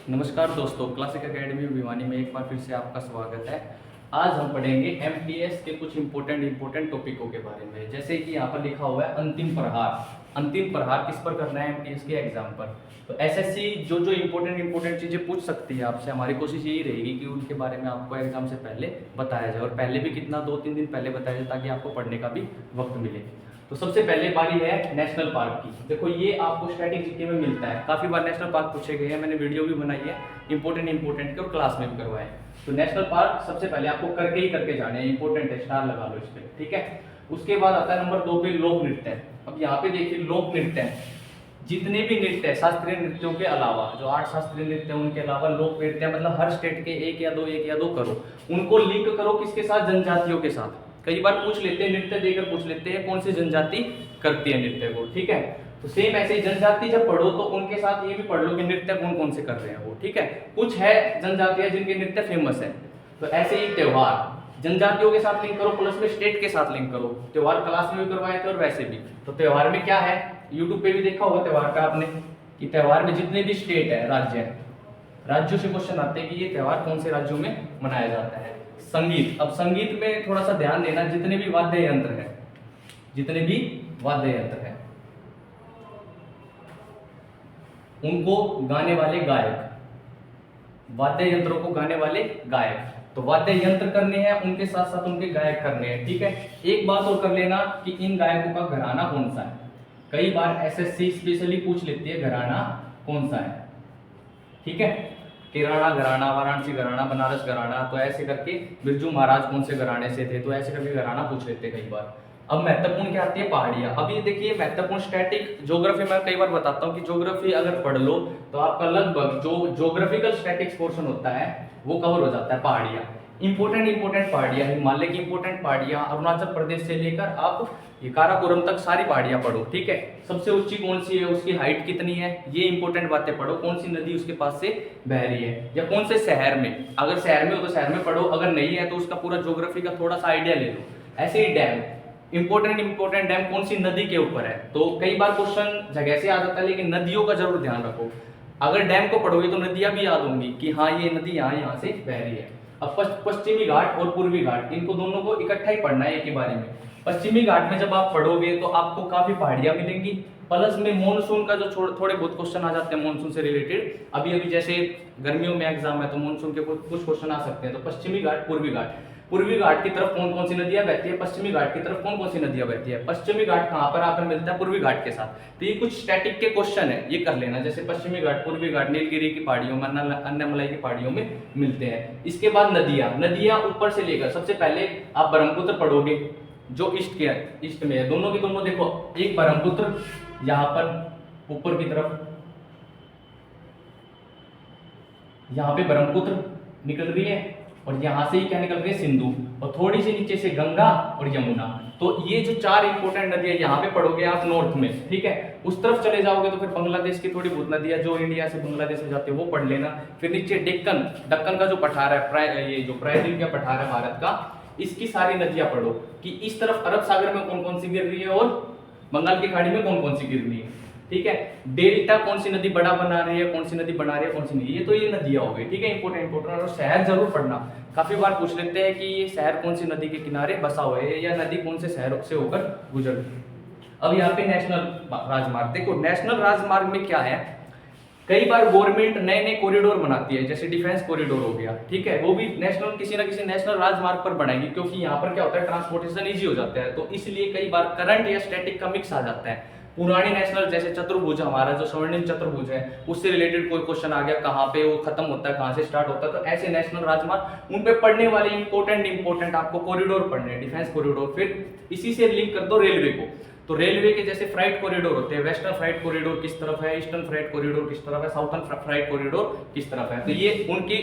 नमस्कार दोस्तों, classic academy Bhiwani में एक बार फिर से आपका स्वागत है। आज हम पढ़ेंगे एमटीएस के कुछ इंपॉर्टेंट टॉपिकों के बारे में। जैसे कि यहाँ पर लिखा हुआ है अंतिम प्रहार। अंतिम प्रहार किस पर करना है? एमटीएस के एग्जाम पर। तो एसएससी जो जो इंपॉर्टेंट चीज़ें पूछ सकती है आपसे, हमारी कोशिश यही रहेगी कि उनके बारे में आपको एग्जाम से पहले बताया जाए, और पहले भी कितना 2-3 दिन पहले बताया जाए ताकि आपको पढ़ने का भी वक्त मिले। तो सबसे पहले बारी है नेशनल पार्क की। देखो ये आपको स्टैटिक जीके में मिलता है, काफी बार नेशनल पार्क पूछे गए हैं, मैंने वीडियो भी बनाई है इंपॉर्टेंट के और क्लास में भी करवाए। तो नेशनल पार्क सबसे पहले आपको करके जाने हैं, इंपॉर्टेंट है, स्टार लगा लो इस पे, ठीक है। उसके बाद आता है नंबर 2 पे लोक नृत्य। अब यहाँ पे देखिए लोक नृत्य, जितने भी नृत्य है शास्त्रीय नृत्यों के अलावा, जो 8 शास्त्रीय नृत्य हैं उनके अलावा लोक नृत्य, मतलब हर स्टेट के एक या दो करो। उनको लिंक करो किसके साथ? जनजातियों के साथ। कई बार पूछ लेते हैं, नृत्य देकर पूछ लेते हैं कौन सी जनजाति करती है नृत्य को, ठीक है। तो सेम ऐसे ही जनजाति जब पढ़ो तो उनके साथ ये भी पढ़ लो कि नृत्य कौन कौन से कर रहे हैं वो, ठीक है। कुछ है जनजातियां जिनके नृत्य फेमस है, तो ऐसे ही त्योहार जनजातियों के साथ लिंक करो, प्लस में स्टेट के साथ लिंक करो। त्योहार क्लास में भी करवाए थे और वैसे भी। तो त्योहार में क्या है, यूट्यूब पे भी देखा होगा त्योहार का आपने, कि त्योहार में जितने भी स्टेट है, राज्य है, राज्यों से क्वेश्चन आते हैं कि ये त्योहार कौन से राज्यों में मनाया जाता है। संगीत, अब संगीत में थोड़ा सा ध्यान देना, जितने भी वाद्य यंत्र है, उनको गाने वाले गायक, वाद्य यंत्रों को गाने वाले गायक, तो वाद्य यंत्र करने हैं उनके साथ साथ उनके गायक करने हैं, ठीक है। एक बात और कर लेना कि इन गायकों का घराना कौन सा है। कई बार एसएससी स्पेशली पूछ लेती है घराना कौन सा है, ठीक है। किराना घराना, वाराणसी घराना, बनारस घराना, तो ऐसे करके बिरजू महाराज कौन से घराने से थे, तो ऐसे करके घराना पूछ लेते हैं कई बार। अब महत्वपूर्ण क्या आती है? पहाड़ियां। अब ये देखिए महत्वपूर्ण स्टैटिक ज्योग्राफी में कई बार बताता हूँ कि ज्योग्राफी अगर पढ़ लो तो आपका लगभग जो ज्योग्राफिकल स्टैटिक्स पोर्शन होता है वो कवर हो जाता है। पहाड़ियां इंपॉर्टेंट पहाड़ियां, हिमालय की इंपॉर्टेंट पहाड़ियां, अरुणाचल प्रदेश से लेकर आप ये काराकोरम तक सारी पहाड़ियां पढ़ो, ठीक है। सबसे ऊंची कौन सी है, उसकी हाइट कितनी है, ये इंपॉर्टेंट बातें पढ़ो। कौन सी नदी उसके पास से बह रही है, या कौन से शहर में, अगर शहर में हो तो शहर में पढ़ो, अगर नहीं है तो उसका पूरा ज्योग्राफी का थोड़ा सा आइडिया ले लो। ऐसे ही डैम, इंपॉर्टेंट डैम कौन सी नदी के ऊपर है। तो कई बार क्वेश्चन जगह से आ जाता है, लेकिन नदियों का जरूर ध्यान रखो। अगर डैम को पढ़ोगे तो नदियां भी याद होंगी कि हाँ ये नदी यहाँ से बह रही है। अब पश्चिमी घाट और पूर्वी घाट, इनको दोनों को इकट्ठा ही पढ़ना है एक ही बारे में। पश्चिमी घाट में जब आप पढ़ोगे तो आपको काफी पहाड़ियां मिलेंगी, प्लस में मॉनसून का जो थोड़े बहुत क्वेश्चन आ जाते हैं मॉनसून से रिलेटेड। अभी जैसे गर्मियों में एग्जाम है तो मॉनसून के कुछ क्वेश्चन आ सकते हैं। तो पश्चिमी घाट, पूर्वी घाट की तरफ कौन कौन सी नदियां बहती है, पश्चिमी घाट की तरफ कौन कौन सी नदियां बहती है, पश्चिमी घाट कहां पर आकर मिलता है, पूर्वी घाट के साथ। तो ये कुछ स्टैटिक के क्वेश्चन है, ये कर लेना। जैसे पश्चिमी घाट, पूर्वी घाट नीलगिरी की पहाड़ियों में, अन्नमलाई की पहाड़ियों में मिलते हैं। इसके बाद नदियां ऊपर से लेकर, सबसे पहले आप ब्रह्मपुत्र पढ़ोगे जो ईस्ट में है। दोनों की दोनों देखो, एक ब्रह्मपुत्र यहाँ पर ऊपर की तरफ, यहाँ पे ब्रह्मपुत्र निकल रही है, और यहां से ही क्या निकल रही है, सिंधु, और थोड़ी सी नीचे से गंगा और यमुना। तो ये जो 4 इंपॉर्टेंट नदियां यहाँ पे पढ़ोगे आप नॉर्थ में, ठीक है। उस तरफ चले जाओगे तो फिर बांग्लादेश की थोड़ी बहुत नदियां जो इंडिया से बांग्लादेश में जाती है वो पढ़ लेना। फिर नीचे दक्कन का जो पठार है, ये जो प्रायद्वीप का पठार है भारत का, इसकी सारी नदियां पढ़ो कि इस तरफ अरब सागर में कौन कौन सी गिर रही है और बंगाल की खाड़ी में कौन कौन सी गिर रही है, ठीक है। डेल्टा कौन सी नदी बड़ा बना रही है, कौन सी नदी बना रही है, कौन सी नहीं, ये तो ये नदियां हो गई, ठीक है, इंपॉर्टेंट। और शहर जरूर पढ़ना। काफी बार पूछ लेते हैं कि ये शहर कौन सी नदी के किनारे बसा हुआ है, या नदी कौन से शहर से होकर गुजर रही है। अब यहाँ पे नेशनल राजमार्ग देखो, नेशनल राजमार्ग में क्या है, कई बार गवर्नमेंट नए नए कॉरिडोर बनाती है, जैसे डिफेंस कॉरिडोर हो गया, ठीक है, वो भी नेशनल किसी ना किसी नेशनल राजमार्ग पर बनाएगी, क्योंकि यहाँ पर क्या होता है, ट्रांसपोर्टेशन इजी हो जाता है। तो इसलिए कई बार करंट या स्टैटिक का मिक्स आ जाता है। पुरानी नेशनल जैसे चतुर्भुज, हमारा जो स्वर्णिम चतुर्भुज है, उससे रिलेटेड कोई क्वेश्चन आ गया, कहाँ पे वो खत्म होता है, कहाँ से स्टार्ट होता है, तो ऐसे नेशनल राजमार्ग उन पे पढ़ने वाले इंपॉर्टेंट आपको कॉरिडोर पढ़ने, डिफेंस कॉरिडोर। फिर इसी से लिंक कर दो रेलवे को। तो रेलवे के जैसे फ्राइट कॉरिडोर होते हैं, वेस्टर्न फ्राइट कॉरिडोर किस तरफ है, ईस्टर्न फ्राइट कॉरिडोर किस तरफ है, साउथर्न फ्राइट कॉरिडोर किस तरफ है, तो ये उनकी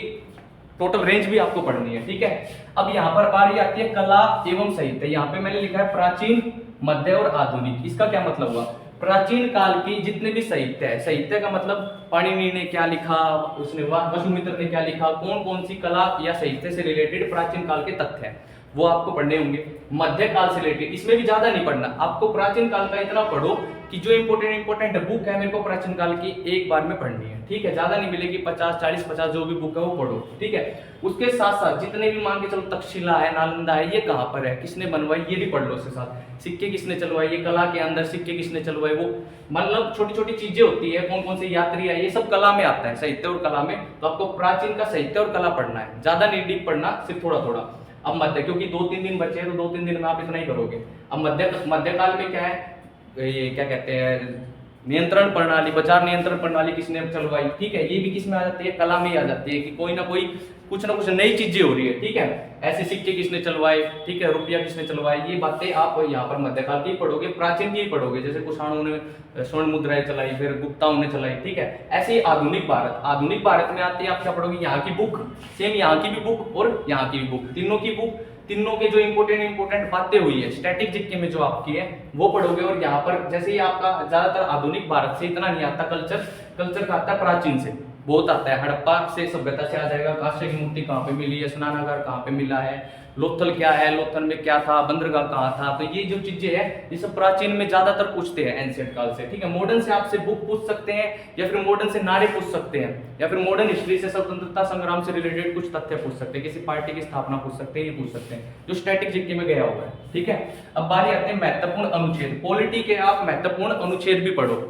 टोटल रेंज भी आपको पढ़नी है, ठीक है। अब यहाँ पर बारी आती है कला एवं साहित्य। यहाँ पे मैंने लिखा है प्राचीन, मध्य और आधुनिक। इसका क्या मतलब हुआ, प्राचीन काल की जितने भी साहित्य है, साहित्य का मतलब पाणिनि ने क्या लिखा, उसने वसुमित्र ने क्या लिखा, कौन कौन सी कला या साहित्य से रिलेटेड प्राचीन काल के तथ्य है। वो आपको पढ़ने होंगे। मध्यकाल से रिलेटेड इसमें भी ज्यादा नहीं पढ़ना, आपको प्राचीन काल का इतना पढ़ो कि जो इंपॉर्टेंट बुक है मेरे को प्राचीन काल की एक बार में पढ़नी है, ठीक है, ज्यादा नहीं मिलेगी, 50-40-50 जो भी बुक है वो पढ़ो, ठीक है। उसके साथ साथ जितने भी मान के चलो तक्षशिला है, नालंदा है, ये कहाँ पर है, किसने बनवाई, ये भी पढ़ लो उसके साथ। सिक्के किसने चलवाए, ये कला के अंदर सिक्के किसने चलवाए, वो मतलब छोटी छोटी चीजें होती है, कौन कौन से यात्री है, ये सब कला में आता है, साहित्य और कला में। तो आपको प्राचीन का साहित्य और कला पढ़ना है, ज्यादा नहीं डीप पढ़ना, सिर्फ थोड़ा थोड़ा। अब मध्य, क्योंकि 2-3 दिन बचे हैं तो 2-3 दिन में आप इतना ही करोगे। अब मध्यकाल में क्या है, ये क्या कहते हैं, नियंत्रण प्रणाली, बाजार नियंत्रण प्रणाली किसने चलवाई, ठीक है, ये भी किसमें आ जाती है, कला में ही आ जाती है, कि कोई ना कोई कुछ ना कुछ नई चीजें हो रही है, ठीक है। ऐसे सिक्के किसने चलवाए, ठीक है, रुपया किसने चलवाए, ये बातें आप यहाँ पर मध्यकाल की पढ़ोगे, प्राचीन की ही पढ़ोगे। जैसे कुषाणों ने स्वर्ण मुद्राएं चलाई, फिर गुप्ताओं ने चलाई, ठीक है। ऐसे ही आधुनिक भारत में आते हैं, आप क्या पढ़ोगे, यहाँ की बुक सेम, यहाँ की भी बुक और यहाँ की भी बुक, तीनों की बुक, तीनों के जो इंपॉर्टेंट बातें हुई है स्टैटिक जीके में जो आपकी है वो पढ़ोगे। और यहाँ पर जैसे ही आपका ज्यादातर आधुनिक भारत से इतना नहीं आता, कल्चर का आता है, प्राचीन से बहुत आता है, हड़प्पा से सभ्यता से आ जाएगा, कांस्य की मूर्ति कहाँ पे मिली है, स्नानागार कहाँ पे मिला है, लोथल क्या है, लोथल में क्या था, बंदरगाह कहाँ था, तो ये जो चीजें हैं ये सब प्राचीन में ज्यादातर पूछते हैं एंशिएंट काल से, ठीक है। मॉडर्न से आपसे बुक पूछ सकते हैं, या फिर मॉडर्न से नारे पूछ सकते हैं, या फिर मॉडर्न हिस्ट्री से स्वतंत्रता संग्राम से रिलेटेड कुछ तथ्य पूछ सकते हैं, किसी पार्टी की स्थापना पूछ सकते हैं, ये पूछ सकते हैं जो स्टैटिक जीके में गया हुआ है, ठीक है। अब बारी आते हैं महत्वपूर्ण अनुच्छेद। पॉलिटी के आप महत्वपूर्ण अनुच्छेद भी पढ़ो,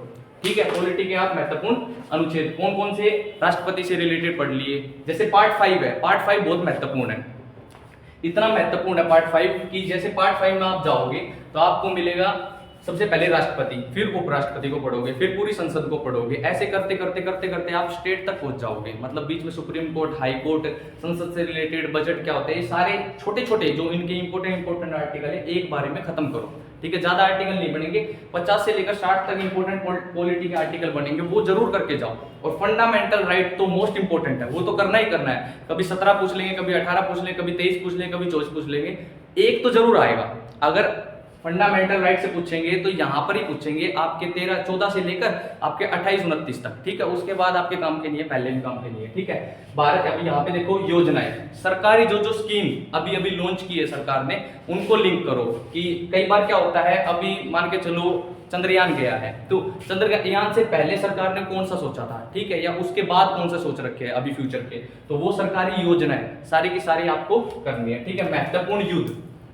ठीक है। पॉलिटी के आप महत्वपूर्ण अनुच्छेद कौन कौन से, राष्ट्रपति से रिलेटेड पढ़ लिए। जैसे पार्ट 5 है, पार्ट 5 बहुत महत्वपूर्ण है, इतना महत्वपूर्ण है पार्ट 5 की जैसे पार्ट 5 में आप जाओगे तो आपको मिलेगा सबसे पहले राष्ट्रपति, फिर उपराष्ट्रपति को पढ़ोगे, फिर पूरी संसद को पढ़ोगे, ऐसे करते करते आप स्टेट तक पहुंच जाओगे। मतलब बीच में सुप्रीम कोर्ट, हाई कोर्ट, संसद से रिलेटेड बजट क्या होते हैं, ये सारे छोटे छोटे जो इनके इंपॉर्टेंट आर्टिकल है एक बारे में खत्म करो, ठीक है। ज्यादा आर्टिकल नहीं बनेंगे, 50 से लेकर 60 तक इंपॉर्टेंट पॉलिटी के आर्टिकल बनेंगे, वो जरूर करके जाओ। और फंडामेंटल राइट तो मोस्ट इंपॉर्टेंट है, वो तो करना ही करना है। कभी 17 पूछ लेंगे, कभी 18 पूछ लेंगे, कभी 23 पूछ लेंगे, कभी 24 पूछ लेंगे, एक तो जरूर आएगा। अगर फंडामेंटल राइट से पूछेंगे तो यहाँ पर ही पूछेंगे आपके 14 से लेकर आपके 28-29 तक, ठीक है। उसके बाद आपके काम के लिए, पहले भी काम के लिए, ठीक है। भारत अभी यहाँ पे देखो योजनाएं, सरकारी जो स्कीम अभी लॉन्च की है सरकार ने, उनको लिंक करो। कि कई बार क्या होता है, अभी मान के चलो चंद्रयान गया है, तो चंद्रयान से पहले सरकार ने कौन सा सोचा था, ठीक है, या उसके बाद कौन सा सोच रखे हैं अभी फ्यूचर के, तो वो सरकारी योजनाएं सारी की सारी आपको करनी है, ठीक है। महत्वपूर्ण युद्ध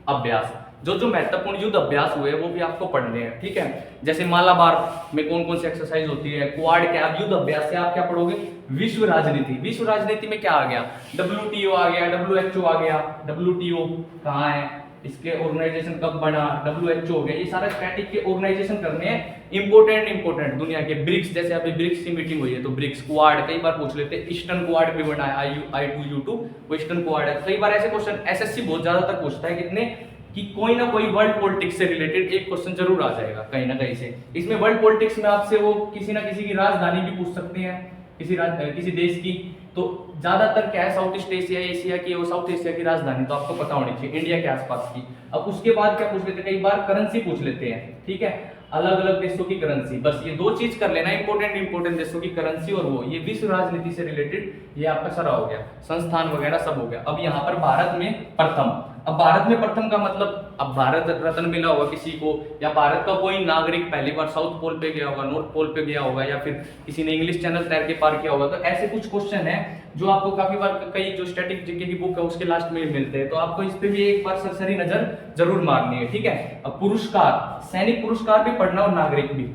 अभ्यास, जो महत्वपूर्ण युद्ध अभ्यास हुए वो भी आपको पढ़ने हैं, ठीक है। जैसे मालाबार में कौन कौन सी एक्सरसाइज होती है, क्वाड क्या, अब युद्ध अभ्यास से आप क्या पढ़ोगे, विश्व राजनीति में क्या आ गया, WTO आ गया, WHO आ गया, WTO कहाँ है, इसके ऑर्गेनाइजेशन कब बना, WHO हो गया, ये सारा स्टैटिक के ऑर्गेनाइजेशन करने हैं इंपॉर्टेंट दुनिया के। ब्रिक्स, जैसे अभी ब्रिक्स की मीटिंग हुई है तो ब्रिक्स, क्वाड कई बार पूछ लेते हैं, ईस्टर्न क्वाड भी बना है, I2U2 वो ईस्टर्न क्वाड है। कई बार ऐसे क्वेश्चन SSC बहुत ज्यादातर पूछता है कितने, कि कोई ना कोई वर्ल्ड पॉलिटिक्स से रिलेटेड एक क्वेश्चन जरूर आ जाएगा कहीं ना कहीं से। इसमें वर्ल्ड पॉलिटिक्स में आपसे वो किसी ना किसी की राजधानी भी पूछ सकते हैं, किसी देश की। तो ज्यादातर क्या है, साउथ ईस्ट एशिया की, वो साउथ एशिया की राजधानी तो आपको पता होनी चाहिए, इंडिया के आसपास की। अब उसके बाद क्या पूछ लेते हैं, कई बार करेंसी पूछ लेते हैं, ठीक है, अलग अलग देशों की करेंसी। बस ये दो चीज कर लेना, इंपॉर्टेंट देशों की करेंसी और वो, ये विश्व राजनीति से रिलेटेड ये आपका सारा हो गया, संस्थान वगैरह सब हो गया। अब यहाँ पर भारत में प्रथम, अब भारत में प्रथम का मतलब, अब भारत रत्न मिला होगा किसी को, या भारत का कोई नागरिक पहली बार साउथ पोल पे गया होगा, नॉर्थ पोल पे गया होगा, या फिर किसी ने इंग्लिश चैनल तैर के पार किया होगा। तो ऐसे कुछ क्वेश्चन है जो आपको काफी बार कई जो स्टैटिक जीके की बुक है उसके लास्ट में मिलते हैं, तो आपको इस पे भी एक बार सरसरी नजर जरूर मारनी है, ठीक है। अब पुरस्कार, सैनिक पुरस्कार भी पढ़ना और नागरिक भी।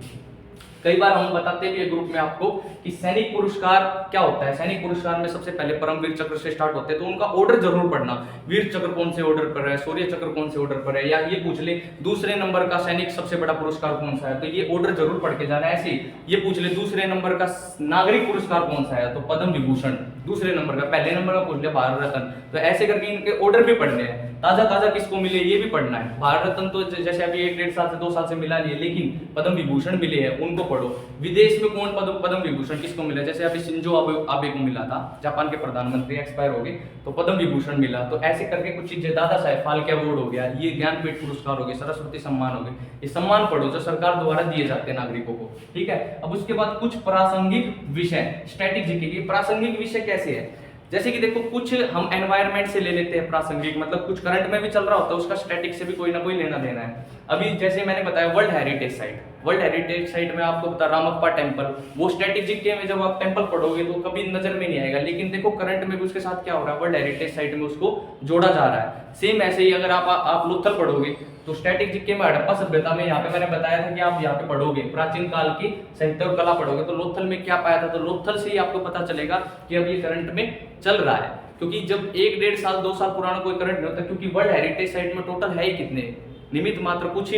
कई बार हम बताते भी है ग्रुप में आपको कि सैनिक पुरस्कार क्या होता है। सैनिक पुरस्कार में सबसे पहले परमवीर चक्र से स्टार्ट होते हैं, तो उनका ऑर्डर जरूर पढ़ना, वीर चक्र कौन से ऑर्डर पर है, शौर्य चक्र कौन से ऑर्डर पर है, या ये पूछ ले दूसरे नंबर का सैनिक सबसे बड़ा पुरस्कार कौन सा है, तो ये ऑर्डर जरूर पढ़ के जाना है। ऐसे ये पूछ ले दूसरे नंबर का नागरिक पुरस्कार कौन सा है, तो पद्म विभूषण दूसरे नंबर का, पहले नंबर का पूछ लिया भारत रत्न, तो ऐसे करके इनके ऑर्डर भी पढ़ने हैं। ताजा किसको मिले ये भी पढ़ना है। भारत रत्न तो जैसे अभी 1-1.5 साल से 2 साल से मिला नहीं है, लेकिन पद्म विभूषण मिले हैं उनको पढ़ो। विदेश में कौन पद्म विभूषण किसको मिला, जैसे अभी शिंजो आबे को मिला था, जापान के प्रधानमंत्री एक्सपायर हो गए तो पद्म विभूषण मिला। तो ऐसे करके कुछ चीजें, दादा साहेब फाल्के अवार्ड हो गया, ये ज्ञानपीठ पुरस्कार हो गए, सरस्वती सम्मान हो गए, ये सम्मान पढ़ो जो सरकार द्वारा दिए जाते हैं नागरिकों को, ठीक है। अब उसके बाद कुछ प्रासंगिक विषय, स्टैटिक जीके के प्रासंगिक विषय कैसे है, जैसे कि देखो कुछ हम एनवायरनमेंट से ले लेते हैं प्रासंगिक, मतलब कुछ करंट में भी चल रहा होता है, उसका स्टैटिक से भी कोई ना कोई लेना देना है। अभी जैसे मैंने बताया world heritage site, world heritage site में आपको बता रामप्पा टेम्पल, वो स्टैटिक जीके में जब आप टेम्पल पढ़ोगे तो कभी नजर में नहीं आएगा, लेकिन देखो करंट में भी उसके साथ क्या हो रहा है, वर्ल्ड हेरिटेज साइट में उसको जोड़ा जा रहा है। सेम ऐसे ही अगर आप लोथल पढ़ोगे तो स्टैटिक जीके में हड़प्पा सभ्यता में यहाँ पे मैंने बताया था कि आप यहाँ पे पढ़ोगे प्राचीन काल की साहित्य और कला पढ़ोगे, तो लोथल में क्या पाया था, तो लोथल से ही आपको पता चलेगा कि अब ये करंट में चल रहा है। क्योंकि जब 1-1.5 साल 2 साल पुराना कोई करंट नहीं होता, क्योंकि वर्ल्ड हेरिटेज साइट में टोटल है ही कितने, निमित मात्र कुछ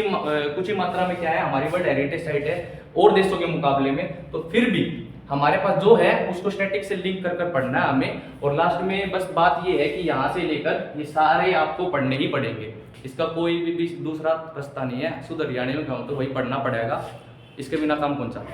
ही मात्रा में क्या है हमारी वर्ल्ड हेरिटेज साइट है और देशों के मुकाबले में, तो फिर भी हमारे पास जो है उसको स्टैटिक से लिंक कर पढ़ना है हमें। और लास्ट में बस बात ये है कि यहाँ से लेकर ये सारे आपको पढ़ने ही पड़ेंगे, इसका कोई भी दूसरा रास्ता नहीं है। शुद्ध हरियाणा में कहूँ तो वही पढ़ना पड़ेगा, इसके बिना काम कौन सा।